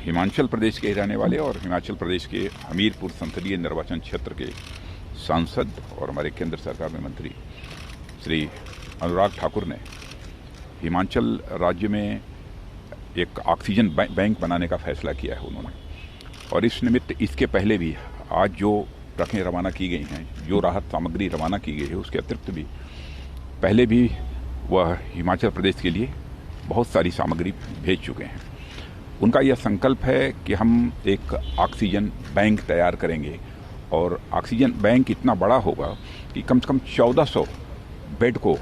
हिमाचल प्रदेश के रहने वाले और हिमाचल प्रदेश के हमीरपुर संसदीय निर्वाचन क्षेत्र के सांसद और हमारे केंद्र सरकार में मंत्री श्री अनुराग ठाकुर ने हिमाचल राज्य में एक ऑक्सीजन बैंक बनाने का फैसला किया है उन्होंने। और इस निमित्त इसके पहले भी आज जो ट्रकें रवाना की गई हैं, जो राहत सामग्री रवाना की गई है, उसके अतिरिक्त भी पहले भी वह हिमाचल प्रदेश के लिए बहुत सारी सामग्री भेज चुके हैं। उनका यह संकल्प है कि हम एक ऑक्सीजन बैंक तैयार करेंगे और ऑक्सीजन बैंक इतना बड़ा होगा कि कम से कम 1400 बेड को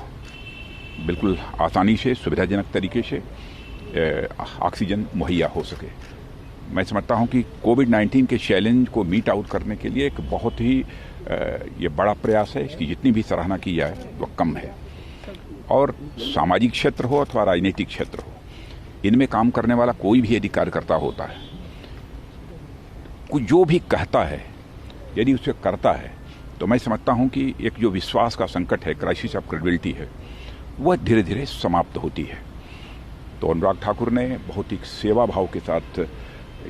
बिल्कुल आसानी से, सुविधाजनक तरीके से ऑक्सीजन मुहैया हो सके। मैं समझता हूं कि कोविड-19 के चैलेंज को मीट आउट करने के लिए एक बहुत ही ये बड़ा प्रयास है। इसकी जितनी भी सराहना की जाए वह कम है। और सामाजिक क्षेत्र हो अथवा राजनीतिक क्षेत्र हो, इनमें काम करने वाला कोई भी यदि कार्यकर्ता होता है, कुछ जो भी कहता है यदि उसे करता है, तो मैं समझता हूं कि एक जो विश्वास का संकट है, क्राइसिस ऑफ क्रेडिबिलिटी है, वह धीरे धीरे समाप्त होती है। तो अनुराग ठाकुर ने बहुत ही सेवा भाव के साथ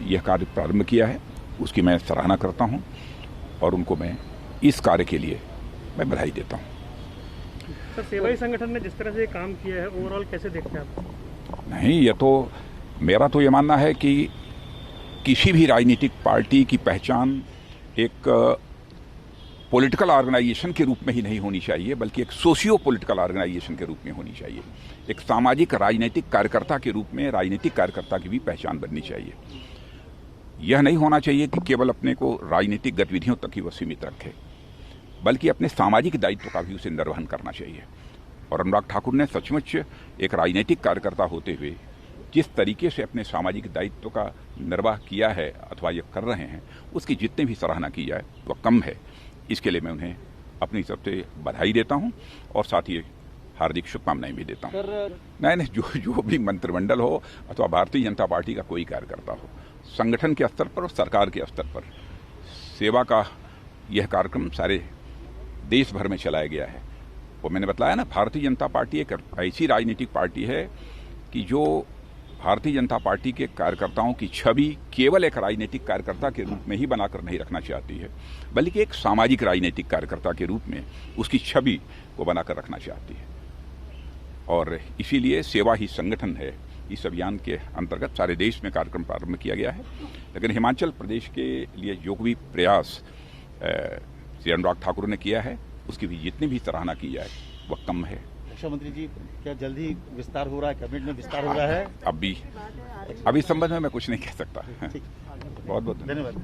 यह कार्य प्रारंभ किया है, उसकी मैं सराहना करता हूं और उनको मैं इस कार्य के लिए मैं बधाई देता हूं। सर, सेवाई संगठन ने जिस तरह से काम किया है, ओवरऑल कैसे देखते हैं आप? नहीं, ये तो मेरा तो ये मानना है कि किसी भी राजनीतिक पार्टी की पहचान एक पॉलिटिकल ऑर्गेनाइजेशन के रूप में ही नहीं होनी चाहिए, बल्कि एक सोशियो पॉलिटिकल ऑर्गेनाइजेशन के रूप में होनी चाहिए। एक सामाजिक राजनीतिक कार्यकर्ता के रूप में राजनीतिक कार्यकर्ता की भी पहचान बननी चाहिए। यह नहीं होना चाहिए कि केवल अपने को राजनीतिक गतिविधियों तक ही वह सीमित रखे, बल्कि अपने सामाजिक दायित्व का भी उसे निर्वहन करना चाहिए। और अनुराग ठाकुर ने सचमुच एक राजनीतिक कार्यकर्ता होते हुए जिस तरीके से अपने सामाजिक दायित्व का निर्वाह किया है अथवा ये कर रहे हैं, उसकी जितनी भी सराहना की जाए वह कम है। इसके लिए मैं उन्हें अपनी तरफ से बधाई देता हूं और साथ ही हार्दिक शुभकामनाएं भी देता हूं। नहीं, जो भी मंत्रिमंडल हो अथवा भारतीय जनता पार्टी का कोई कार्यकर्ता हो, संगठन के स्तर पर और सरकार के स्तर पर सेवा का यह कार्यक्रम सारे देश भर में चलाया गया है। वो मैंने बताया ना, भारतीय जनता पार्टी एक ऐसी राजनीतिक पार्टी है कि जो भारतीय जनता पार्टी के कार्यकर्ताओं की छवि केवल एक राजनीतिक कार्यकर्ता के रूप में ही बनाकर नहीं रखना चाहती है, बल्कि एक सामाजिक राजनीतिक कार्यकर्ता के रूप में उसकी छवि को बनाकर रखना चाहती है। और इसीलिए सेवा ही संगठन है। इस अभियान के अंतर्गत सारे देश में कार्यक्रम प्रारंभ किया गया है, लेकिन हिमाचल प्रदेश के लिए जो भी प्रयास श्री अनुराग ठाकुर ने किया है, उसकी भी जितनी भी सराहना की जाए वह कम है। रक्षा मंत्री जी, क्या जल्दी विस्तार हो रहा है, कैबिनेट में विस्तार हो रहा है? अभी इस संबंध में मैं कुछ नहीं कह सकता। बहुत बहुत धन्यवाद।